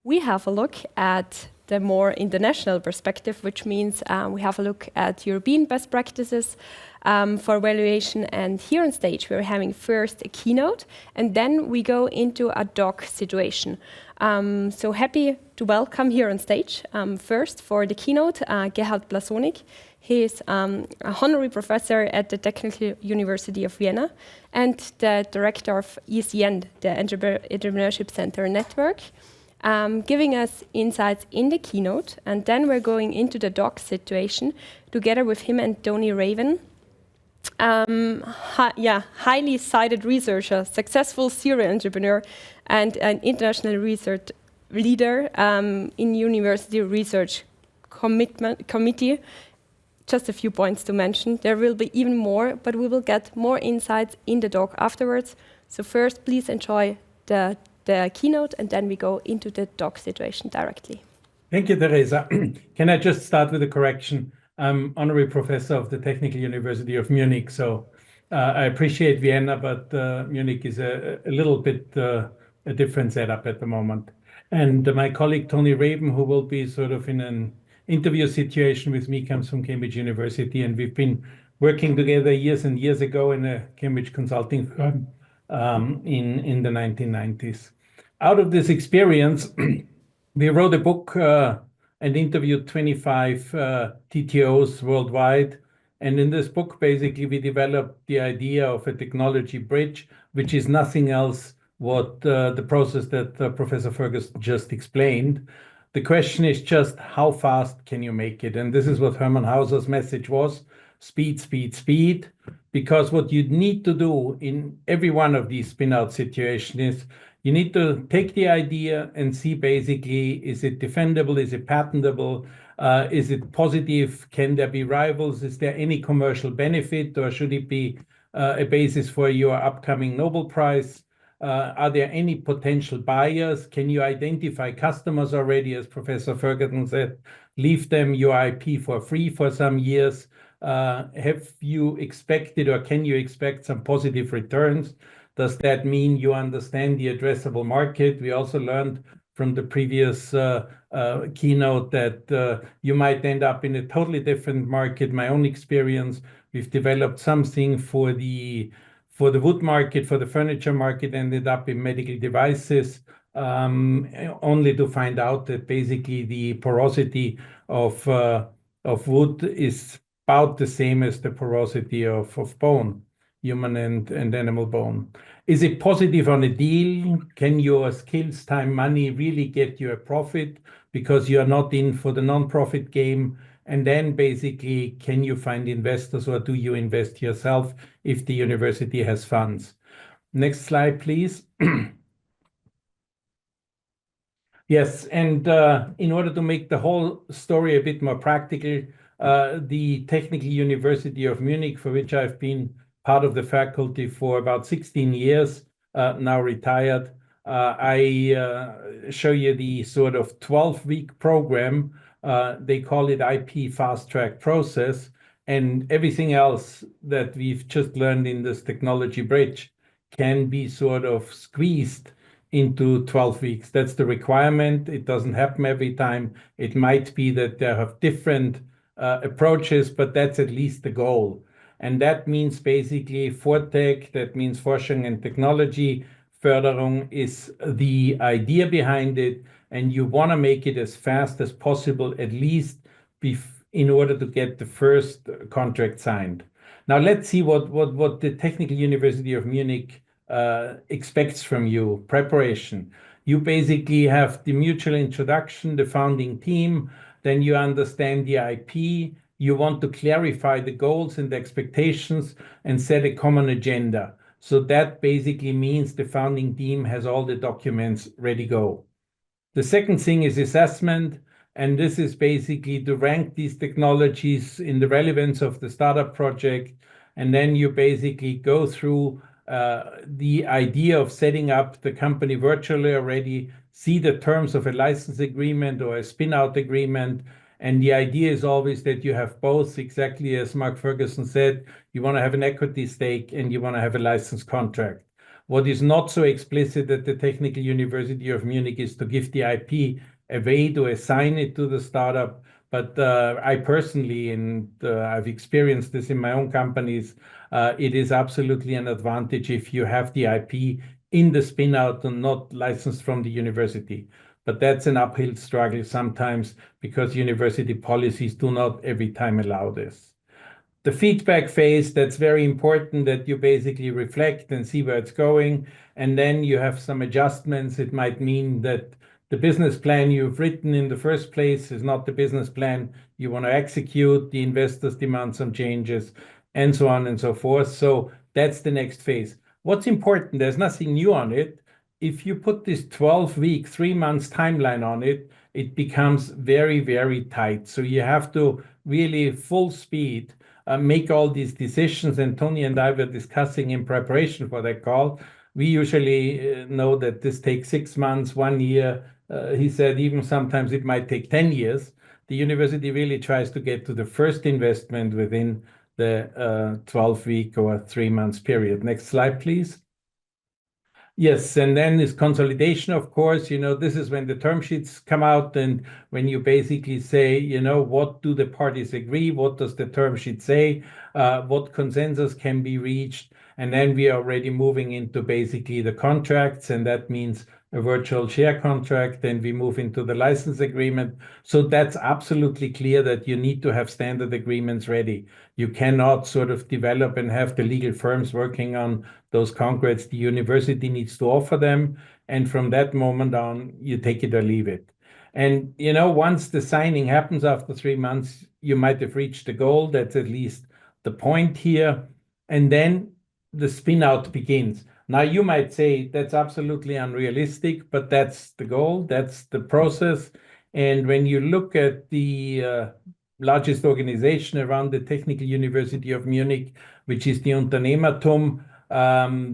We have a look at the more international perspective, which means we have a look at European best practices for valuation. And here on stage, we're having first a keynote, and then we go into a doc situation. So happy to welcome here on stage, first for the keynote, Gerhard Plasonig. He is a honorary professor at the Technical University of Vienna and the director of ECN, the Entrepreneurship Center Network. Giving us insights in the keynote, and then we're going into the doc situation together with him and Tony Raven. Highly cited researcher, successful serial entrepreneur, and an international research leader in University Research Committee. Just a few points to mention. There will be even more, but we will get more insights in the doc afterwards. So first, please enjoy the keynote, and then we go into the doc situation directly. Thank you, Teresa. Can I just start with a correction? I'm honorary professor of the Technical University of Munich, so I appreciate Vienna, but Munich is a little bit a different setup at the moment. And my colleague Tony Raven, who will be sort of in an interview situation with me, comes from Cambridge University, and we've been working together years and years ago in a Cambridge consulting firm in the 1990s. Out of this experience, we wrote a book and interviewed 25 TTOs worldwide. And in this book, basically, we developed the idea of a technology bridge, which is nothing else what the process that Professor Ferguson just explained. The question is just how fast can you make it? And this is what Hermann Hauser's message was: speed, speed, speed. Because what you need to do in every one of these spin-out situations is you need to take the idea and see basically, is it defendable? Is it patentable? Is it positive? Can there be rivals? Is there any commercial benefit, or should it be a basis for your upcoming Nobel Prize? Are there any potential buyers? Can you identify customers already? As Professor Ferguson said, leave them your IP for free for some years. Have you expected, or can you expect some positive returns? Does that mean you understand the addressable market? We also learned from the previous keynote that you might end up in a totally different market. My own experience, we've developed something for the wood market, for the furniture market, ended up in medical devices, only to find out that basically the porosity of wood is about the same as the porosity of bone, human and animal bone. Is it positive on a deal? Can your skills, time, money really get you a profit because you are not in for the non-profit game? And then basically, can you find investors, or do you invest yourself if the university has funds? Next slide, please. Yes, and in order to make the whole story a bit more practical, the Technical University of Munich, for which I've been part of the faculty for about 16 years, now retired, I show you the sort of 12-week program. They call it IP Fast Track Process, and everything else that we've just learned in this technology bridge can be sort of squeezed into 12 weeks. That's the requirement. It doesn't happen every time. It might be that there have different approaches, but that's at least the goal. And that means basically Vortech, that means Forschung and Technology. Förderung is the idea behind it, and you want to make it as fast as possible, at least in order to get the first contract signed. Now let's see what the Technical University of Munich expects from you. Preparation. You basically have the mutual introduction, the founding team, then you understand the IP, you want to clarify the goals and the expectations and set a common agenda. So that basically means the founding team has all the documents ready to go. The second thing is assessment, and this is basically to rank these technologies in the relevance of the startup project, and then you basically go through the idea of setting up the company virtually already, see the terms of a license agreement or a spin-out agreement. And the idea is always that you have both, exactly as Mark Ferguson said, you want to have an equity stake and you want to have a license contract. What is not so explicit at the Technical University of Munich is to give the IP away, to assign it to the startup. But I personally, and I've experienced this in my own companies, it is absolutely an advantage if you have the IP in the spin out and not licensed from the university. But that's an uphill struggle sometimes because university policies do not every time allow this. The feedback phase, that's very important, that you basically reflect and see where it's going. And then you have some adjustments. It might mean that the business plan you've written in the first place is not the business plan you want to execute. The investors demand some changes, and so on and so forth. So that's the next phase. What's important, there's nothing new on it. If you put this 12-week, 3 months timeline on it, it becomes very, very tight. So you have to really full speed make all these decisions. And Tony and I were discussing in preparation for that call. We usually know that this takes 6 months, 1 year. He said even sometimes it might take 10 years. The university really tries to get to the first investment within the 12-week or 3 months period. Next slide, please. Yes, and then is consolidation, of course. This is when the term sheets come out and when you basically say, what do the parties agree? What does the term sheet say? What consensus can be reached? And then we are already moving into basically the contracts, and that means a virtual share contract. Then we move into the license agreement. So that's absolutely clear that you need to have standard agreements ready. You cannot sort of develop and have the legal firms working on those concretes. The university needs to offer them. And from that moment on, you take it or leave it. And, once the signing happens after 3 months, you might have reached the goal. That's at least the point here. And then the spin out begins. Now, you might say that's absolutely unrealistic, but that's the goal. That's the process. And when you look at the largest organization around the Technical University of Munich, which is the Unternehmertum,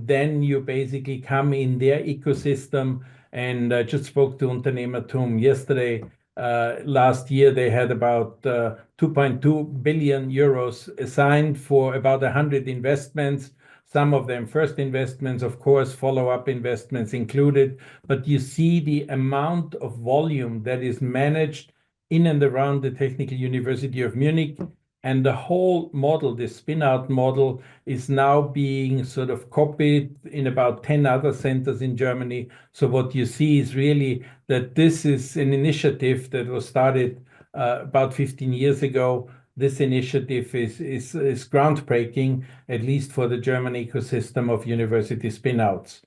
then you basically come in their ecosystem. And I just spoke to Unternehmertum yesterday. Last year, they had about 2.2 billion euros assigned for about 100 investments. Some of them first investments, of course, follow-up investments included. But you see the amount of volume that is managed in and around the Technical University of Munich. And the whole model, the spin-out model, is now being sort of copied in about 10 other centers in Germany. So what you see is really that this is an initiative that was started about 15 years ago. This initiative is groundbreaking, at least for the German ecosystem of university spin-outs.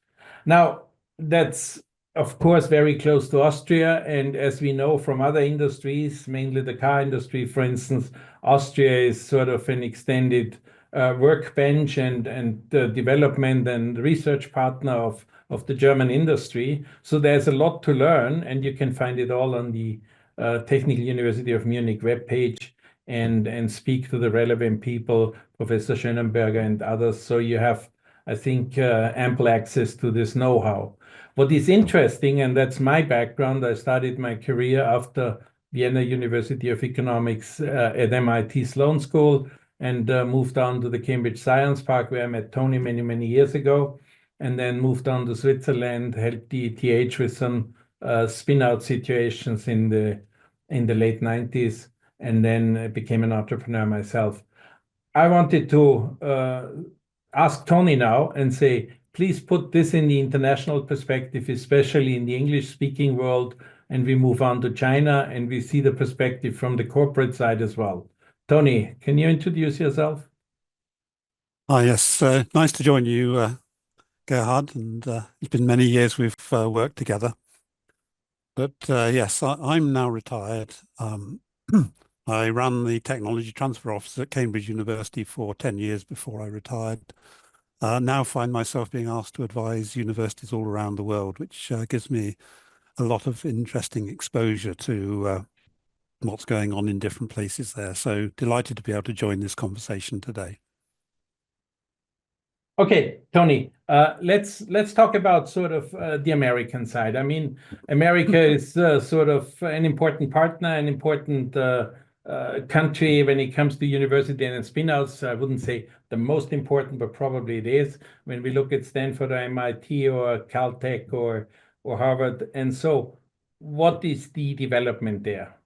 Now, that's of course very close to Austria, and as we know from other industries, mainly the car industry, for instance, Austria is sort of an extended workbench and development and research partner of the German industry. So there's a lot to learn, and you can find it all on the Technical University of Munich webpage and speak to the relevant people, Professor Schönenberger and others. So you have, I think, ample access to this know-how. What is interesting, and that's my background, I started my career after Vienna University of Economics at MIT Sloan School and moved on to the Cambridge Science Park, where I met Tony many, many years ago, and then moved on to Switzerland, helped the ETH with some spin-out situations in the late 90s, and then became an entrepreneur myself. I wanted to ask Tony now and say, please put this in the international perspective, especially in the English-speaking world, and we move on to China, and we see the perspective from the corporate side as well. Tony, can you introduce yourself? Yes, nice to join you, Gerhard, and it's been many years we've worked together. But yes, I'm now retired. I ran the technology transfer office at Cambridge University for 10 years before I retired. Now find myself being asked to advise universities all around the world, which gives me a lot of interesting exposure to what's going on in different places there. So delighted to be able to join this conversation today. Okay, Tony, let's talk about sort of the American side. I mean, America is sort of an important partner, an important country when it comes to university and spin-outs. I wouldn't say the most important, but probably it is. When we look at Stanford or MIT or Caltech or Harvard. And so what is the development there?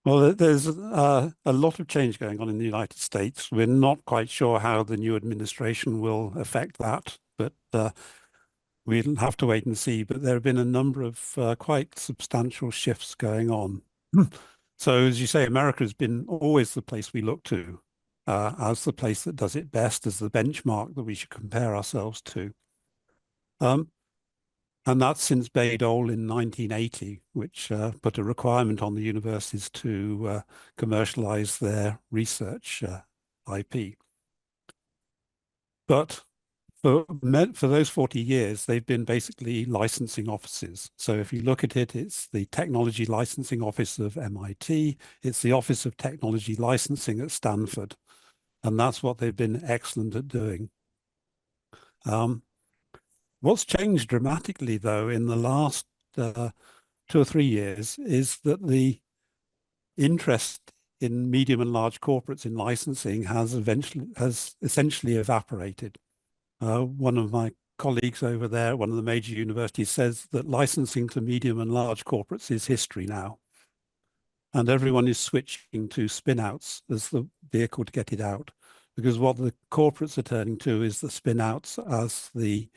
Well, there's a lot of change going on in the United States. We're not quite sure how the new administration will affect that, but we'll have to wait and see. But there have been a number of quite substantial shifts going on. So, as you say, America has been always the place we look to as the place that does it best, as the benchmark that we should compare ourselves to. And that's since Bayh-Dole in 1980, which put a requirement on the universities to commercialize their research IP. But for those 40 years, they've been basically licensing offices. So if you look at it, it's the Technology Licensing Office of MIT, it's the Office of Technology Licensing at Stanford, and that's what they've been excellent at doing. What's changed dramatically, though, in the last 2 or 3 years is that the interest in medium and large corporates in licensing has essentially evaporated. One of my colleagues over there, one of the major universities, says that licensing to medium and large corporates is history now. And everyone is switching to spin-outs as the vehicle to get it out. Because what the corporates are turning to is the spin-outs as the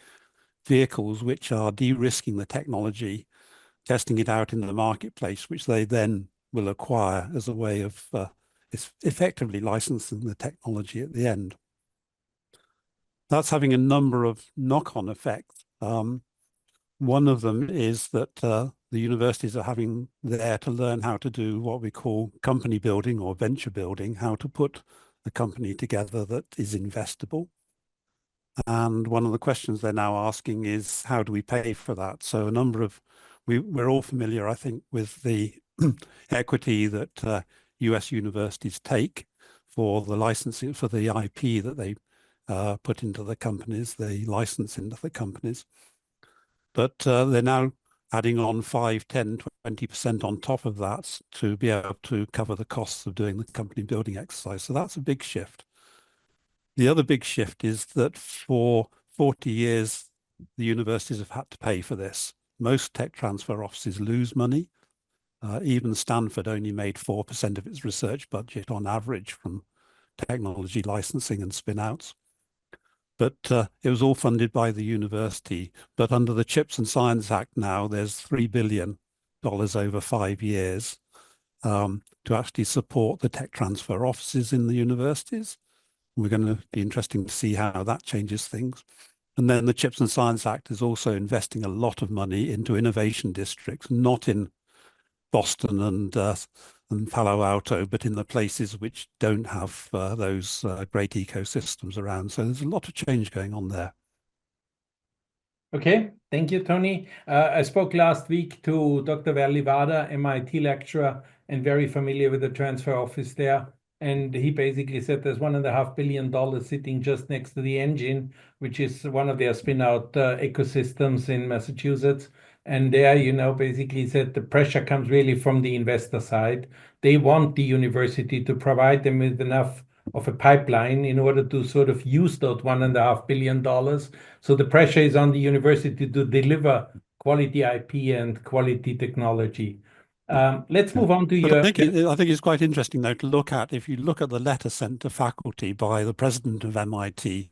vehicles which are de-risking the technology, testing it out in the marketplace, which they then will acquire as a way of effectively licensing the technology at the end. That's having a number of knock-on effects. One of them is that the universities are having there to learn how to do what we call company building or venture building, how to put a company together that is investable. And one of the questions they're now asking is, how do we pay for that? So a number of, we're all familiar, I think, with the equity that US universities take for the licensing, for the IP that they put into the companies, they license into the companies. But they're now adding on 5, 10, 20% on top of that to be able to cover the costs of doing the company building exercise. So that's a big shift. The other big shift is that for 40 years, the universities have had to pay for this. Most tech transfer offices lose money. Even Stanford only made 4% of its research budget on average from technology licensing and spin-outs. But it was all funded by the university. But under the Chips and Science Act now, there's $3 billion over 5 years to actually support the tech transfer offices in the universities. We're going to be interesting to see how that changes things. And then the Chips and Science Act is also investing a lot of money into innovation districts, not in Boston and Palo Alto, but in the places which don't have those great ecosystems around. So there's a lot of change going on there. Okay, thank you, Tony. I spoke last week to Dr. Vallivada, MIT lecturer, and very familiar with the transfer office there. And he basically said there's $1.5 billion sitting just next to the engine, which is one of their spin-out ecosystems in Massachusetts. And there, basically said the pressure comes really from the investor side. They want the university to provide them with enough of a pipeline in order to sort of use that $1.5 billion. So the pressure is on the university to deliver quality IP and quality technology. Let's move on to your... I think it's quite interesting, though, to look at, if you look at the letter sent to faculty by the president of MIT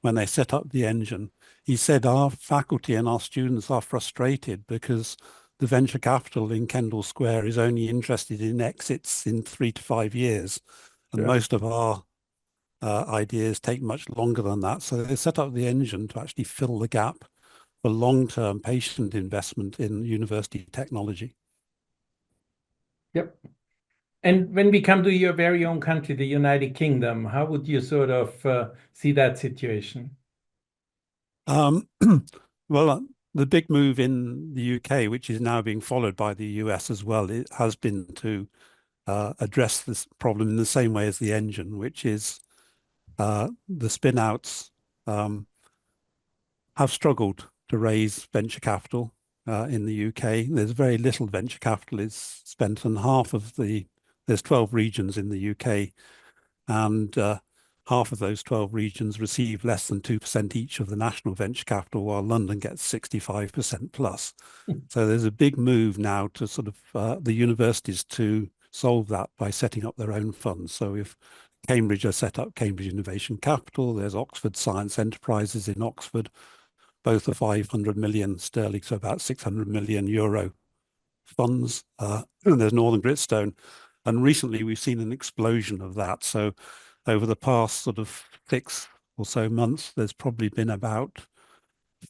when they set up the engine, he said our faculty and our students are frustrated because the venture capital in Kendall Square is only interested in exits in 3 to 5 years. And most of our ideas take much longer than that. So they set up the engine to actually fill the gap for long-term patient investment in university technology. Yep. And when we come to your very own country, the United Kingdom, how would you sort of see that situation? Well, the big move in the UK, which is now being followed by the US as well, it has been to address this problem in the same way as the engine, which is the spin-outs have struggled to raise venture capital. in the UK. There's very little venture capital is spent, and there's 12 regions in the UK, and half of those 12 regions receive less than 2% each of the national venture capital, while London gets 65% plus. So there's a big move now to sort of the universities to solve that by setting up their own funds. So if Cambridge has set up Cambridge Innovation Capital, there's Oxford Science Enterprises in Oxford, both are 500 million sterling, so about 600 million euro funds. And there's Northern Gritstone. And recently we've seen an explosion of that. So over the past sort of 6 or so months, there's probably been about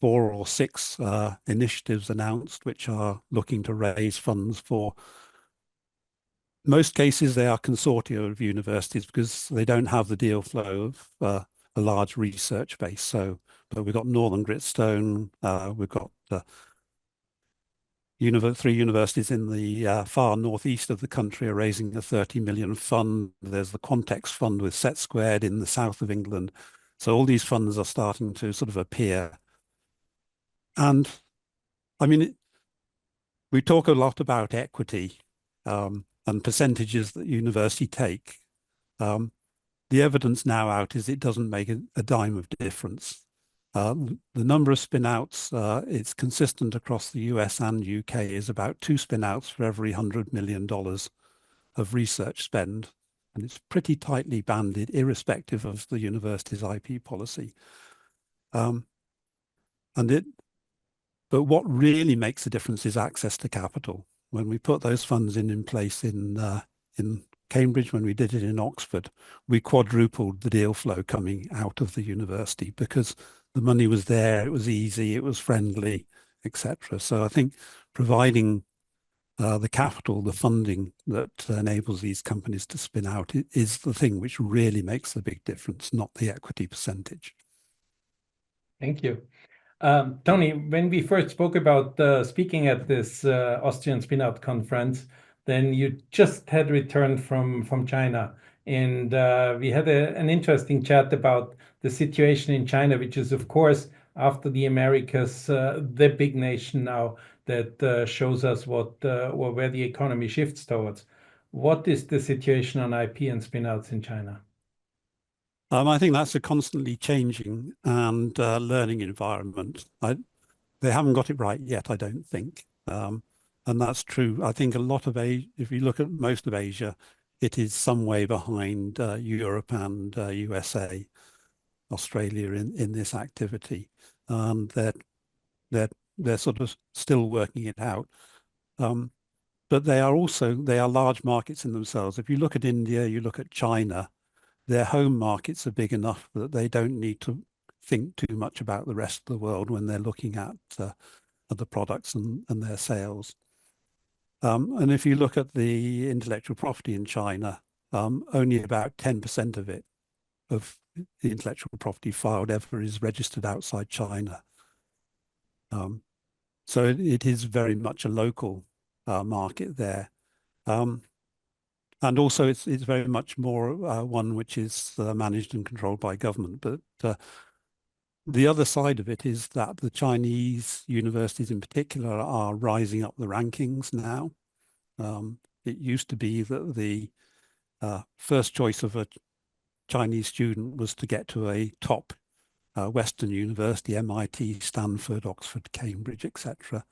4 or 6 initiatives announced which are looking to raise funds for. Most cases, they are consortia of universities because they don't have the deal flow of a large research base. So, but we've got Northern Gritstone, we've got 3 universities in the far northeast of the country are raising a 30 million fund. There's the Quantex fund with Set Squared in the south of England. So all these funds are starting to sort of appear. And I mean, we talk a lot about equity and percentages that university take. The evidence now out is it doesn't make a dime of difference. The number of spin-outs, it's consistent across the US and UK, is about 2 spin-outs for every $100 million of research spend. And it's pretty tightly banded, irrespective of the university's IP policy. But what really makes a difference is access to capital. When we put those funds in place in Cambridge, when we did it in Oxford, we quadrupled the deal flow coming out of the university because the money was there, it was easy, it was friendly, etc. So I think providing the capital, the funding that enables these companies to spin out is the thing which really makes the big difference, not the equity percentage. Thank you. Tony, when we first spoke about speaking at this Austrian Spinout conference, then you just had returned from China. And we had an interesting chat about the situation in China, which is, of course, after the Americas, the big nation now that shows us where the economy shifts towards. What is the situation on IP and spinouts in China? I think that's a constantly changing and learning environment. They haven't got it right yet, I don't think. And that's true. I think a lot of if you look at most of Asia, it is some way behind Europe and USA, Australia in this activity. They're sort of still working it out. But they are large markets in themselves. If you look at India, you look at China, their home markets are big enough that they don't need to think too much about the rest of the world when they're looking at the products and their sales. And if you look at the intellectual property in China, only about 10% of the intellectual property filed ever is registered outside China. So it is very much a local market there. And also it's very much more one which is managed and controlled by government. But the other side of it is that the Chinese universities in particular are rising up the rankings now. It used to be that the first choice of a Chinese student was to get to a top Western university, MIT, Stanford, Oxford, Cambridge, etc.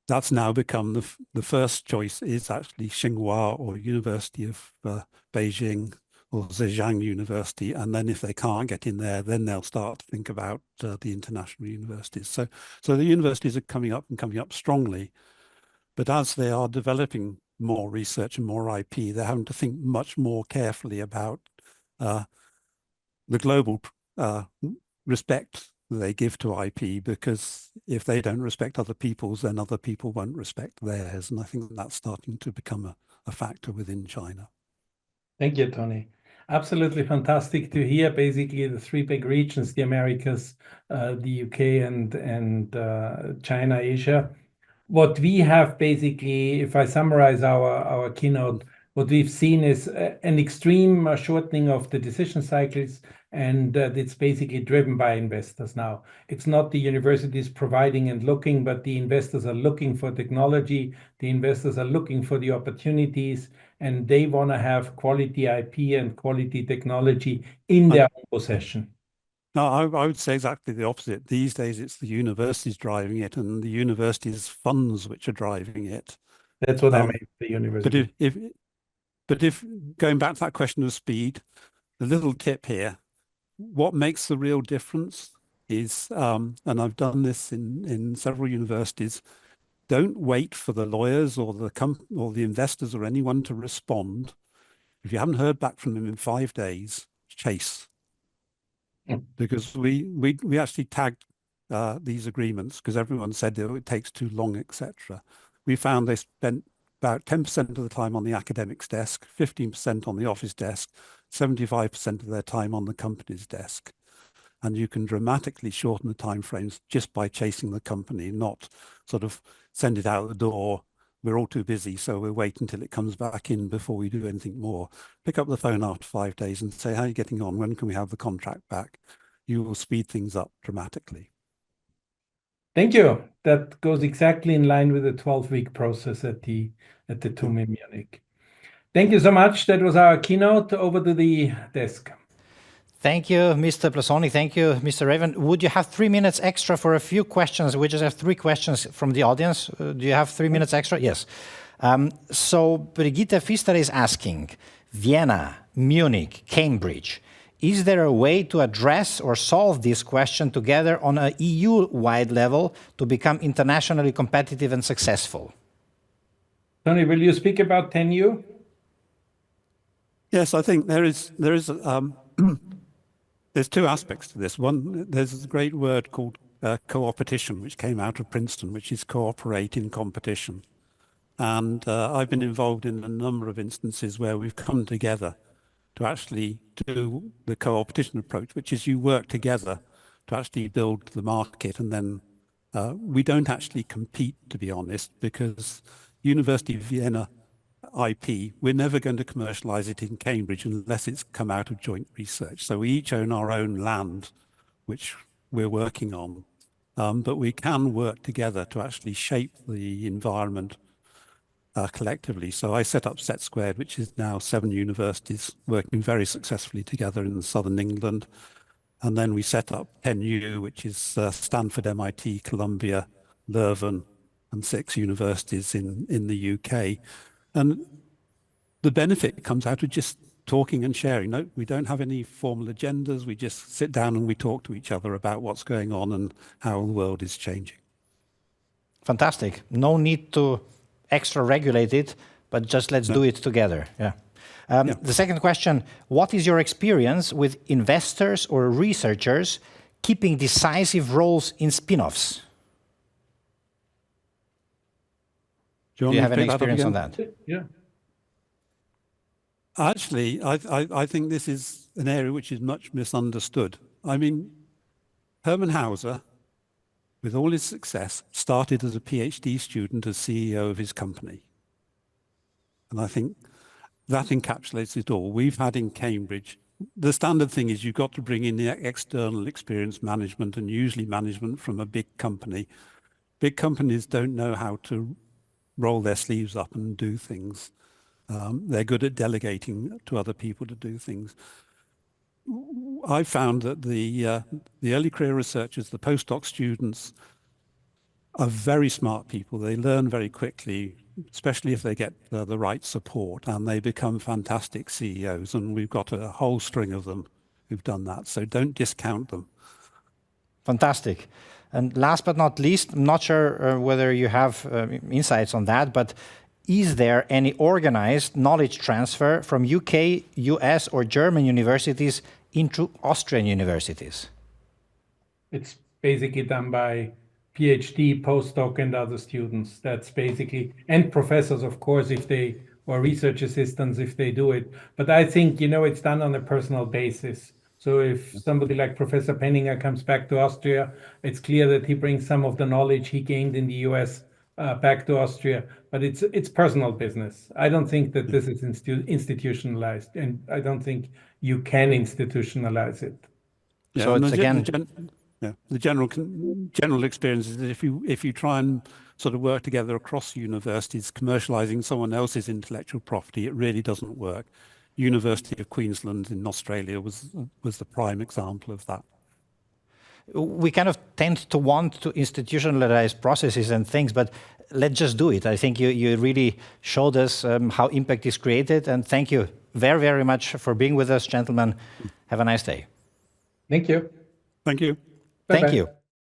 That's now become the first choice is actually Tsinghua or University of Beijing or Zhejiang University. And then if they can't get in there, then they'll start to think about the international universities. So the universities are coming up strongly. But as they are developing more research and more IP, they're having to think much more carefully about the global respect they give to IP, because if they don't respect other people's, then other people won't respect theirs. And I think that's starting to become a factor within China. Thank you, Tony. Absolutely fantastic to hear basically the 3 big regions, the Americas, the UK and China, Asia. What we have basically, if I summarize our keynote, what we've seen is an extreme shortening of the decision cycles, and it's basically driven by investors now. It's not the universities providing and looking, but the investors are looking for technology. The investors are looking for the opportunities, and they want to have quality IP and quality technology in their own possession. No, I would say exactly the opposite. These days, it's the universities driving it, and the universities' funds which are driving it. That's what I mean, the university. But if going back to that question of speed, the little tip here, what makes the real difference is, and I've done this in several universities, don't wait for the lawyers or the investors or anyone to respond. If you haven't heard back from them in 5 days, chase. Because we actually tagged these agreements because everyone said it takes too long, etc. We found they spent about 10% of the time on the academic's desk, 15% on the office desk, 75% of their time on the company's desk. And you can dramatically shorten the timeframes just by chasing the company, not sort of send it out the door. We're all too busy, so we'll wait until it comes back in before we do anything more. Pick up the phone after 5 days and say, how are you getting on? When can we have the contract back? You will speed things up dramatically. Thank you. That goes exactly in line with the 12-week process at the TUM in Munich. Thank you so much. That was our keynote. Over to the desk. Thank you, Mr. Plasonig. Thank you, Mr. Raven. Would you have 3 minutes extra for a few questions? We just have 3 questions from the audience. Do you have 3 minutes extra? Yes. So Brigitte Pfister is asking, Vienna, Munich, Cambridge, is there a way to address or solve this question together on an EU-wide level to become internationally competitive and successful? Tony, will you speak about 10U? Yes, I think there's 2 aspects to this. One, there's a great word called co-opetition, which came out of Princeton, which is cooperate in competition. And I've been involved in a number of instances where we've come together to actually do the co-opetition approach, which is you work together to actually build the market. And then we don't actually compete, to be honest, because University of Vienna IP, we're never going to commercialize it in Cambridge unless it's come out of joint research. So we each own our own land, which we're working on. But we can work together to actually shape the environment collectively. So I set up Set Squared, which is now 7 universities working very successfully together in southern England. And then we set up 10U, which is Stanford, MIT, Columbia, Leuven, and 6 universities in the UK. And the benefit comes out of just talking and sharing. No, we don't have any formal agendas. We just sit down and we talk to each other about what's going on and how the world is changing. Fantastic. No need to extra regulate it, but just let's do it together. Yeah. The second question, what is your experience with investors or researchers keeping decisive roles in spin-offs? Do you have any experience on that? Yeah. Actually, I think this is an area which is much misunderstood. I mean, Hermann Hauser, with all his success, started as a PhD student as CEO of his company. And I think that encapsulates it all. We've had in Cambridge, the standard thing is you've got to bring in the external experience management and usually management from a big company. Big companies don't know how to roll their sleeves up and do things. They're good at delegating to other people to do things. I found that the early career researchers, the postdoc students, are very smart people. They learn very quickly, especially if they get the right support, and they become fantastic CEOs. And we've got a whole string of them who've done that. So don't discount them. Fantastic. And last but not least, I'm not sure whether you have insights on that, but is there any organized knowledge transfer from UK, US, or German universities into Austrian universities? It's basically done by PhD, postdoc, and other students. That's basically, and professors, of course, if they, or research assistants, if they do it. But I think, it's done on a personal basis. So if somebody like Professor Penninger comes back to Austria, it's clear that he brings some of the knowledge he gained in the US back to Austria, but it's personal business. I don't think that this is institutionalized, and I don't think you can institutionalize it. Yeah, So and it's the general experience is that if you try and sort of work together across universities, commercializing someone else's intellectual property, it really doesn't work. University of Queensland in Australia was the prime example of that. We kind of tend to want to institutionalize processes and things, but let's just do it. I think you really showed us how impact is created, and thank you very, very much for being with us, gentlemen. Have a nice day. Thank you. Thank you. Bye-bye. Thank you.